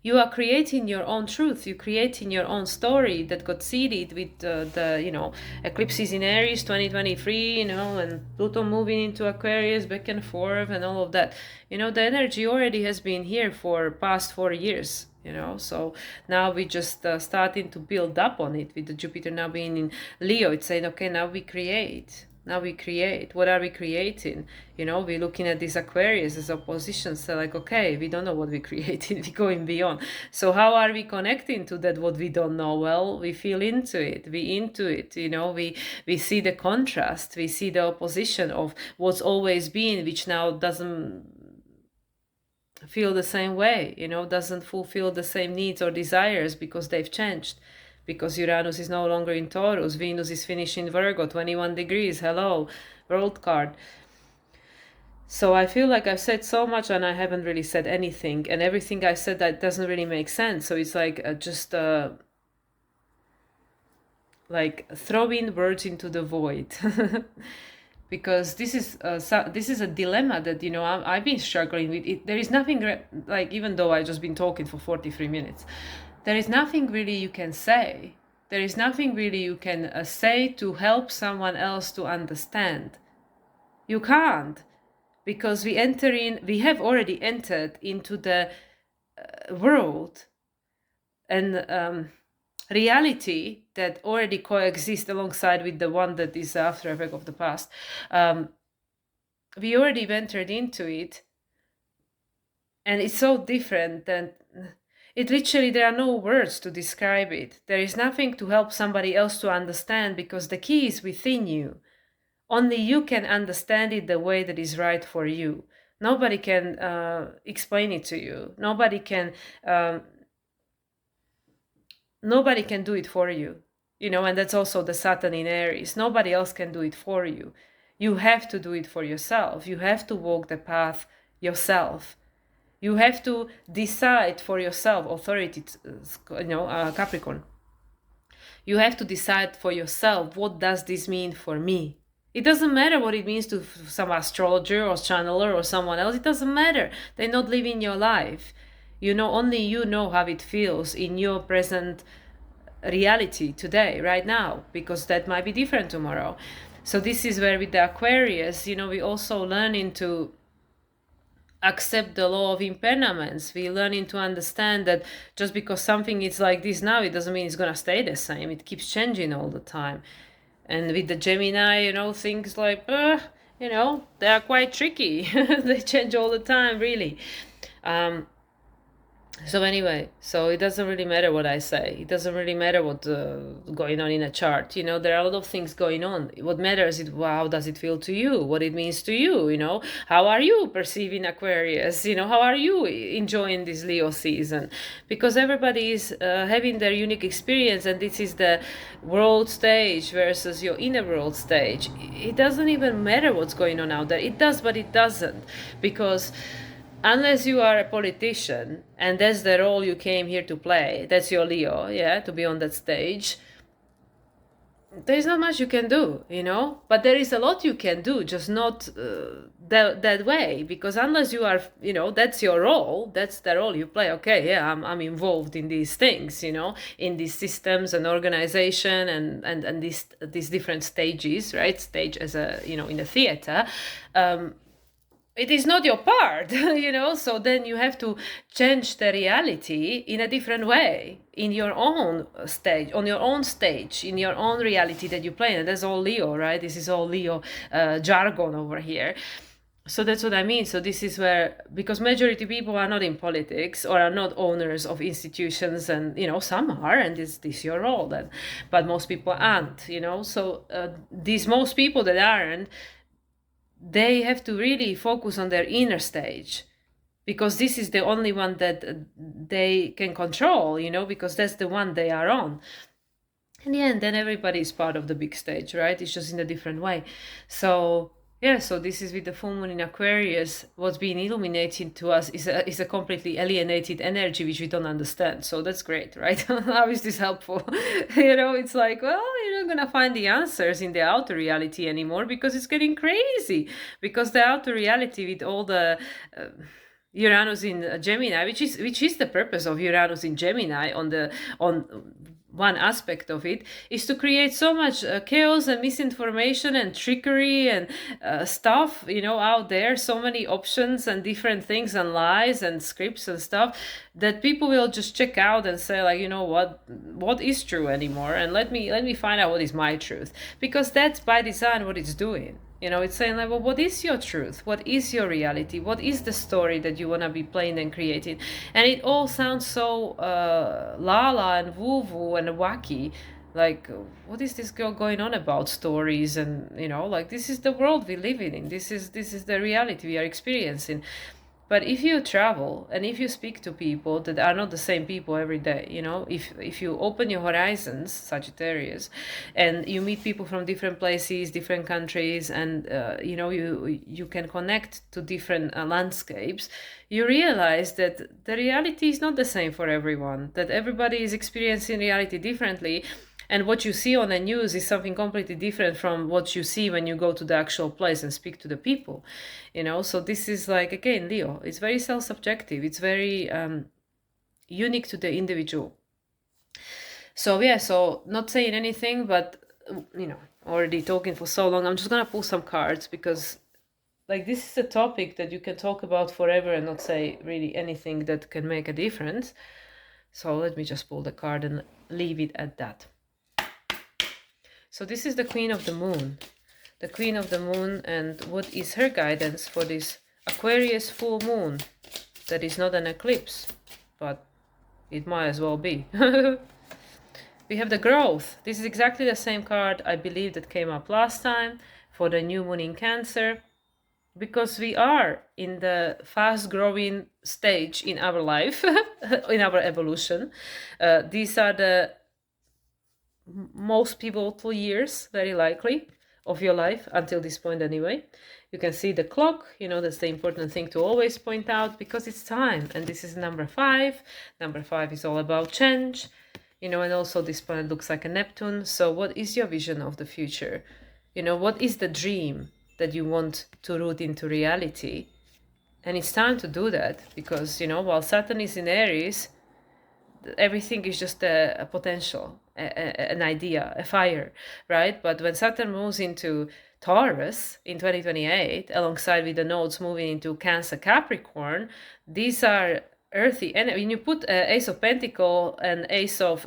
you are creating your own truth, you're creating your own story that got seeded with the you know, eclipses in Aries 2023, you know, and Pluto moving into Aquarius back and forth and all of that. You know, the energy already has been here for past 4 years, you know. So now we just starting to build up on it with the Jupiter now being in Leo. It's saying, okay, now we create. Now we create. What are we creating? You know, we're looking at these Aquarius as oppositions. So like, okay, we don't know what we created. We're going beyond. So how are we connecting to that what we don't know? Well, we feel into it. We into it. You know, we see the contrast. We see the opposition of what's always been, which now doesn't feel the same way. You know, doesn't fulfill the same needs or desires because they've changed. Because Uranus is no longer in Taurus, Venus is finishing Virgo, 21 degrees, hello, world card. So I feel like I've said so much and I haven't really said anything, and everything I said that doesn't really make sense. So it's like just like throwing words into the void. Because this is a dilemma that, you know, I've been struggling with. There is nothing like, even though I've just been talking for 43 minutes, there is nothing really you can say. There is nothing really you can say to help someone else to understand. You can't, because we have already entered into the world and reality that already coexist alongside with the one that is the after effect of the past. We already entered into it, And it's so different that it literally, there are no words to describe it. There is nothing to help somebody else to understand, because the key is within you. Only you can understand it the way that is right for you. Nobody can explain it to you. Um, nobody can do it for you. And that's also the Saturn in Aries. Nobody else can do it for you. You have to do it for yourself. You have to walk the path yourself. You have to decide for yourself, authority, Capricorn. You have to decide for yourself, what does this mean for me? It doesn't matter what it means to some astrologer or channeler or someone else. It doesn't matter. They're not living your life. Only you know how it feels in your present reality today, right now, because that might be different tomorrow. So this is where with the Aquarius, we also learning to accept the law of impermanence. We learning to understand that just because something is like this now, it doesn't mean it's going to stay the same. It keeps changing all the time. And with the Gemini, things like, they are quite tricky. They change all the time, really. So anyway, so it doesn't really matter what I say. It doesn't really matter what's going on in a chart. There are a lot of things going on. What matters is how does it feel to you? What it means to you? How are you perceiving Aquarius? How are you enjoying this Leo season? Because everybody is having their unique experience, and this is the world stage versus your inner world stage. It doesn't even matter what's going on out there. It does, but it doesn't, because unless you are a politician and that's the role you came here to play, that's your Leo, yeah, to be on that stage, there's not much you can do, but there is a lot you can do, just not that way, because unless you are, that's your role, that's the role you play. Okay, yeah, I'm involved in these things, in these systems and organization and these different stages, right? Stage as a, in a theater. It is not your part, so then you have to change the reality in a different way, in your own stage, on your own stage, in your own reality that you play. And that's all Leo, right? This is all Leo jargon over here. So that's what I mean. So this is where, because majority people are not in politics or are not owners of institutions, and some are, and this is your role then, but most people aren't, so these most people that aren't, they have to really focus on their inner stage, because this is the only one that they can control, because that's the one they are on. In the end, then everybody is part of the big stage, right? It's just in a different way. So yeah, so this is with the full moon in Aquarius. What's being illuminated to us is a completely alienated energy which we don't understand. So that's great, right? How is this helpful? It's like, well, you're not gonna find the answers in the outer reality anymore, because it's getting crazy. Because the outer reality, with all the Uranus in Gemini, which is the purpose of Uranus in Gemini, on one aspect of it, is to create so much chaos and misinformation and trickery and stuff, out there, so many options and different things and lies and scripts and stuff, that people will just check out and say, like, what is true anymore, and let me find out what is my truth, because that's by design what it's doing. It's saying, like, well, what is your truth? What is your reality? What is the story that you want to be playing and creating? And it all sounds so la and woo-woo and wacky. Like, what is this girl going on about stories? And, like, this is the world we live in. This is the reality we are experiencing. But if you travel and if you speak to people that are not the same people every day, if you open your horizons, Sagittarius, and you meet people from different places, different countries, and you can connect to different landscapes, you realize that the reality is not the same for everyone. That everybody is experiencing reality differently. And what you see on the news is something completely different from what you see when you go to the actual place and speak to the people, So this is, like, again, Leo. It's very self-subjective. It's very unique to the individual. So yeah, so not saying anything, but already talking for so long, I'm just gonna pull some cards, because, like, this is a topic that you can talk about forever and not say really anything that can make a difference. So let me just pull the card and leave it at that. So this is the Queen of the Moon. The Queen of the Moon, and what is her guidance for this Aquarius full moon? that is not an eclipse, but it might as well be. We have the growth. This is exactly the same card, I believe, that came up last time for the new moon in Cancer, because we are in the fast growing stage in our life, in our evolution. These are the most pivotal years, very likely, of your life until this point anyway. You can see the clock, that's the important thing to always point out, because it's time. And this is number 5. Number 5 is all about change, and also this planet looks like a Neptune. So what is your vision of the future? What is the dream that you want to root into reality? And it's time to do that, because, while Saturn is in Aries, everything is just a potential, an idea, a fire, right? But when Saturn moves into Taurus in 2028, alongside with the nodes moving into Cancer, Capricorn, these are earthy. And when you put Ace of Pentacle and Ace of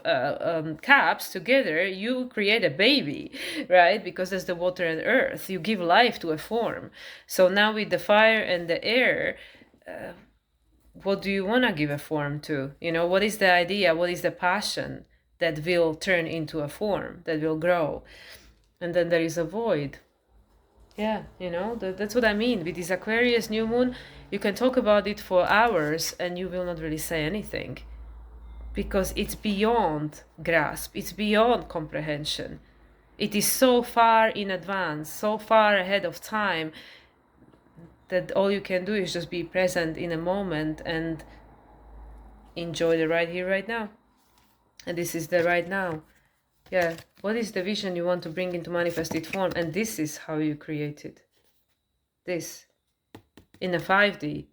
Cups together, you create a baby, right? Because there's the water and earth. You give life to a form. So now with the fire and the air, what do you want to give a form to? What is the idea? What is the passion that will turn into a form, that will grow? And then there is a void. Yeah, that's what I mean. With this Aquarius new moon, you can talk about it for hours and you will not really say anything, because it's beyond grasp, it's beyond comprehension. It is so far in advance, so far ahead of time, that all you can do is just be present in a moment and enjoy the right here, right now. And this is the right now. Yeah, what is the vision you want to bring into manifested form? And this is how you create it. This. In a 5D,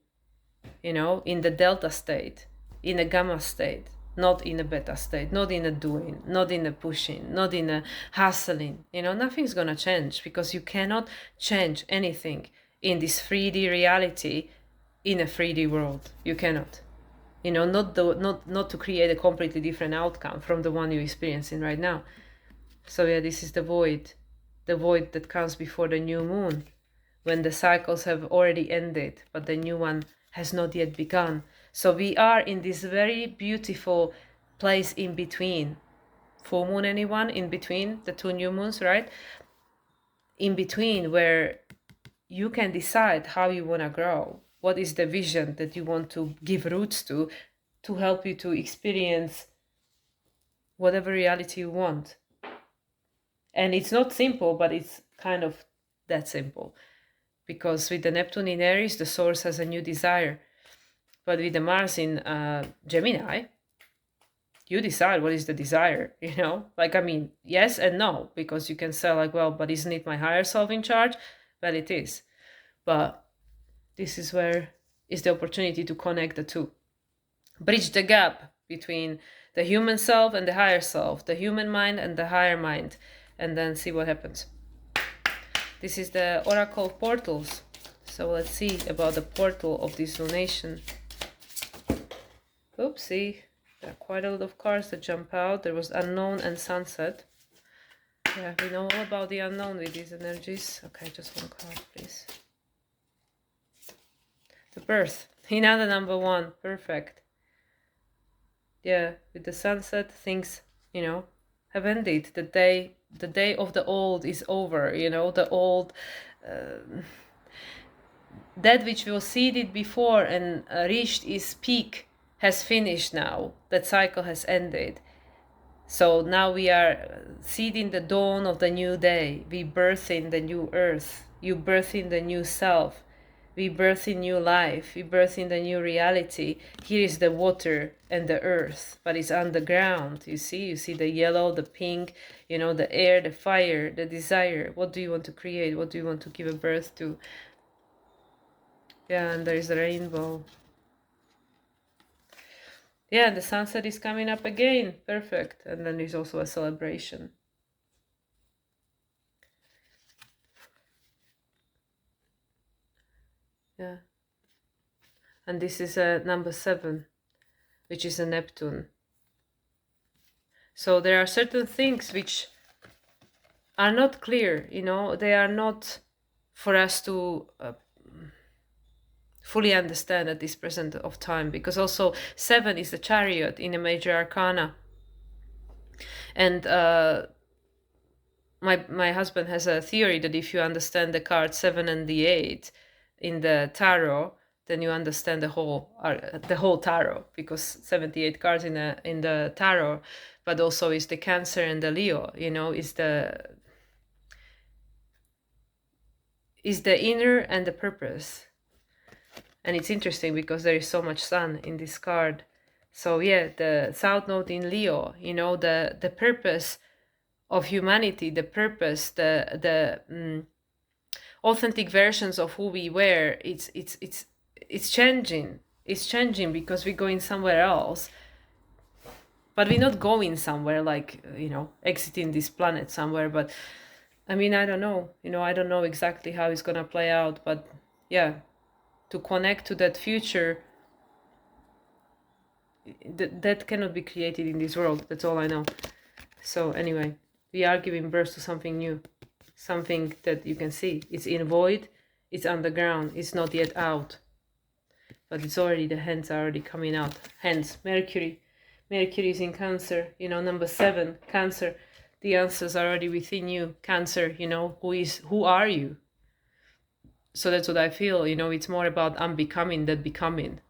in the delta state, in a gamma state, not in a beta state, not in a doing, not in a pushing, not in a hustling. Nothing's gonna change, because you cannot change anything in this 3D reality in a 3D world. You cannot. Not to create a completely different outcome from the one you're experiencing right now. So yeah, this is the void that comes before the new moon, when the cycles have already ended, but the new one has not yet begun. So we are in this very beautiful place in between. Full moon, anyone? In between the two new moons, right? In between, where you can decide how you want to grow. What is the vision that you want to give roots to help you to experience whatever reality you want. And it's not simple, but it's kind of that simple. Because with the Neptune in Aries, the source has a new desire. But with the Mars in Gemini, you decide what is the desire, yes and no, because you can say well, but isn't it my higher self in charge? Well, it is. But this is where is the opportunity to connect the two. Bridge the gap between the human self and the higher self, the human mind and the higher mind, and then see what happens. This is the Oracle of Portals. So let's see about the portal of this lunation. Oopsie, there are quite a lot of cards that jump out. There was unknown and sunset. Yeah, we know all about the unknown with these energies. Okay, just one card, please. The birth. Hinata number 1. Perfect. Yeah, with the sunset, things, have ended. The day of the old is over, the old, that which was seeded before and reached its peak has finished now. That cycle has ended. So now we are seeding the dawn of the new day. We birthing the new earth. You birthing the new self. We birth in new life, we birth in the new reality. Here is the water and the earth, but it's underground. You see the yellow, the pink, the air, the fire, the desire. What do you want to create? What do you want to give a birth to? Yeah, and there is a rainbow. Yeah, and the sunset is coming up again. Perfect. And then there's also a celebration. Yeah. And this is number 7, which is a Neptune. So there are certain things which are not clear, they are not for us to fully understand at this present of time, because also 7 is the Chariot in a major arcana. And my husband has a theory that if you understand the card 7 and the 8 in the tarot, then you understand the whole tarot, because 78 cards in the tarot, but also is the Cancer and the Leo, is the inner and the purpose. And it's interesting because there is so much sun in this card. So yeah, the South Node in Leo, the purpose of humanity, the purpose, the authentic versions of who we were. It's changing. It's changing because we're going somewhere else. But we're not going somewhere like, exiting this planet somewhere. But I mean, I don't know. I don't know exactly how it's gonna play out. But yeah, to connect to that future, that cannot be created in this world. That's all I know. So anyway, we are giving birth to something new, something that you can see. It's in void, it's underground, it's not yet out, but it's already, the hands are already coming out. Hence Mercury is in Cancer, number 7, Cancer. The answers are already within you, Cancer. Who are you? So that's what I feel. It's more about unbecoming than becoming.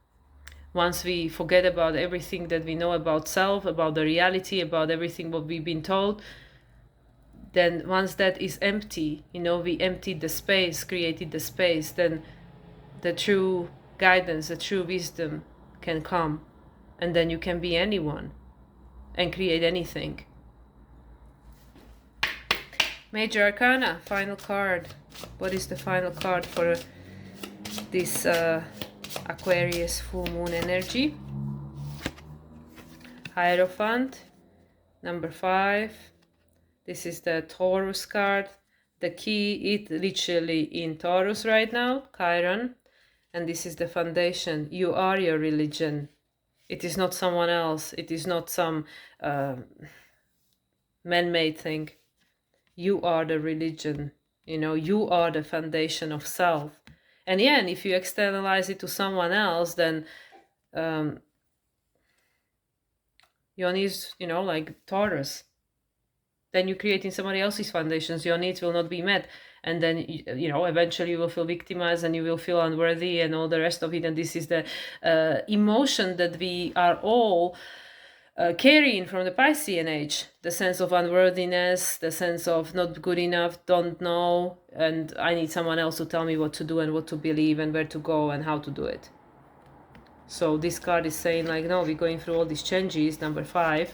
Once we forget about everything that we know about self, about the reality, about everything what we've been told, then once that is empty, we emptied the space, created the space, then the true guidance, the true wisdom can come. And then you can be anyone and create anything. Major Arcana, final card. What is the final card for this Aquarius full moon energy? Hierophant, number 5. This is the Taurus card. The key is literally in Taurus right now, Chiron. And this is the foundation. You are your religion. It is not someone else. It is not some man-made thing. You are the religion. You are the foundation of self. And yeah, and if you externalize it to someone else, then your needs, like Taurus, then you're creating somebody else's foundations. Your needs will not be met. And then, eventually you will feel victimized and you will feel unworthy and all the rest of it. And this is the emotion that we are all carrying from the Piscean age. The sense of unworthiness, the sense of not good enough, don't know, and I need someone else to tell me what to do and what to believe and where to go and how to do it. So this card is saying like, no, we're going through all these changes, number 5,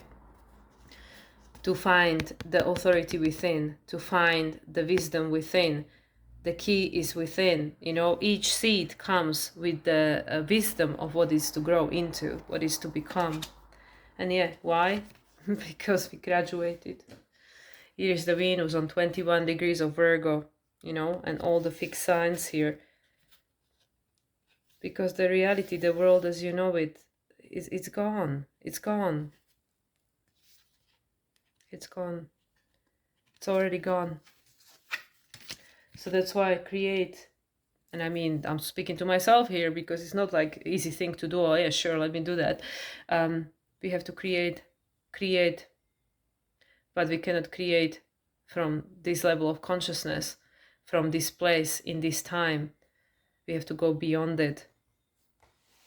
to find the authority within, to find the wisdom within. The key is within. Each seed comes with the wisdom of what is to grow into, what is to become. And yeah, why? Because we graduated. Here is the Venus on 21 degrees of Virgo, and all the fixed signs here. Because the reality, the world as you know it, it's gone. It's gone. It's gone. It's already gone. So that's why I create. And I mean, I'm speaking to myself here because it's not like easy thing to do. Oh yeah, sure, let me do that. We have to create, but we cannot create from this level of consciousness, from this place in this time. We have to go beyond it.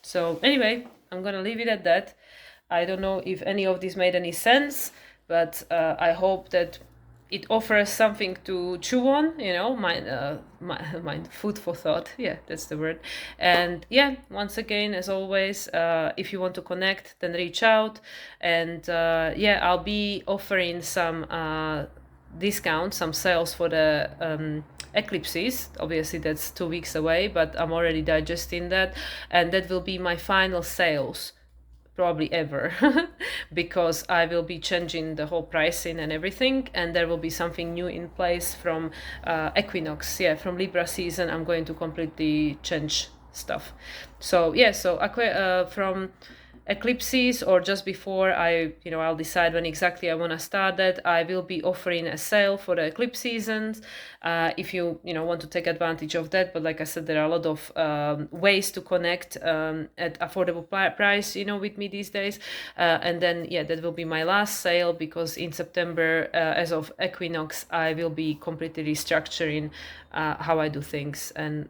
So anyway, I'm gonna leave it at that. I don't know if any of this made any sense, but I hope that it offers something to chew on, my food for thought. Yeah, that's the word. And yeah, once again, as always, if you want to connect, then reach out. And yeah, I'll be offering some discounts, some sales for the eclipses. Obviously, that's 2 weeks away, but I'm already digesting that. And that will be my final sales probably ever because I will be changing the whole pricing and everything, and there will be something new in place from equinox. Yeah, from Libra season I'm going to completely change stuff. So yeah, so from eclipses or just before I'll decide when exactly I want to start that, I will be offering a sale for the eclipse seasons, if you want to take advantage of that. But like I said, there are a lot of ways to connect at affordable price with me these days, and then that will be my last sale, because in September, as of equinox, I will be completely restructuring how I do things, and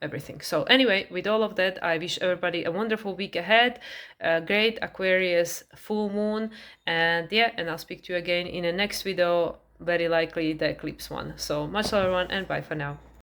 everything. So anyway, with all of that, I wish everybody a wonderful week ahead, a great Aquarius full moon, and I'll speak to you again in the next video, very likely the eclipse one. So much love everyone, and bye for now.